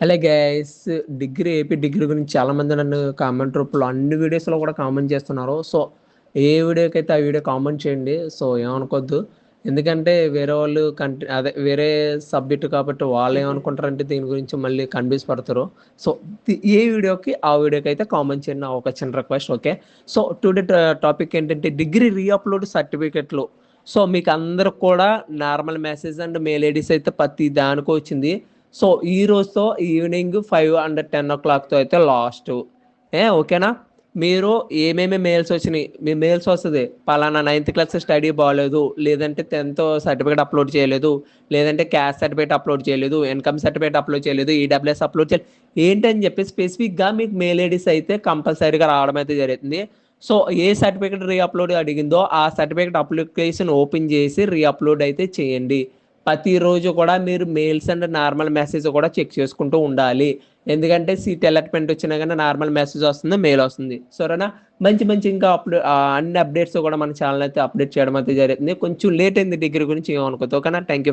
Hello guys, AP degree గురించి చాలా మంది నన్ను కామెంట్ రూపంలో అన్ని వీడియోస్లో కూడా కామెంట్ చేస్తున్నారు. సో ఏ వీడియోకి అయితే ఆ వీడియో కామెంట్ చేయండి. సో ఏమనుకోవద్దు, ఎందుకంటే వేరే వాళ్ళు వేరే సబ్జెక్టు కాబట్టి వాళ్ళు ఏమనుకుంటారంటే దీని గురించి మళ్ళీ కన్ఫ్యూజ్ పడతారు. సో ఏ వీడియోకి ఆ వీడియోకి అయితే కామెంట్ చేయండి, నా ఒక చిన్న request. Okay, so today topic ఏంటంటే డిగ్రీ రీఅప్లోడ్ సర్టిఫికెట్లు. సో మీకు అందరికి కూడా normal message and mail IDs అయితే ప్రతి దానికి వచ్చింది. సో ఈ రోజుతో ఈవినింగ్ 5 అండ్ 10 o'clockతో అయితే లాస్ట్. ఓకేనా? మీరు ఏమేమి మెయిల్స్ వచ్చినాయి, మీ మెయిల్స్ వస్తుంది పలానా 9th క్లాస్ స్టడీ బాగాలేదు, లేదంటే 10th సర్టిఫికేట్ అప్లోడ్ చేయలేదు, లేదంటే క్యాస్ట్ సర్టిఫికేట్ అప్లోడ్ చేయలేదు, ఇన్కమ్ సర్టిఫికేట్ అప్లోడ్ చేయలేదు, ఈడబ్ల్యూఎస్ అప్లోడ్ చేయలేదు ఏంటని చెప్పి స్పెసిఫిక్గా మీకు మెయిల్ ఐడీస్ అయితే కంపల్సరీగా రావడం అయితే జరుగుతుంది. సో ఏ సర్టిఫికేట్ రీఅప్లోడ్ అడిగిందో ఆ సర్టిఫికేట్ అప్లికేషన్ ఓపెన్ చేసి రీఅప్లోడ్ అయితే చేయండి. ప్రతిరోజు కూడా మీరు మెయిల్స్ అండ్ నార్మల్ మెసేజ్ కూడా చెక్ చేసుకుంటూ ఉండాలి. ఎందుకంటే సీట్ అలాట్మెంట్ వచ్చినా కానీ నార్మల్ మెసేజ్ వస్తుంది, మెయిల్ వస్తుంది. సరేనా? మంచి మంచి ఇంకా అన్ని అప్డేట్స్ కూడా మన ఛానల్ అయితే అప్డేట్ చేయడం అయితే జరుగుతుంది. కొంచెం లేట్ అయింది డిగ్రీ గురించి, ఏమనుకోవద్దు. ఓకేనా? Thank you.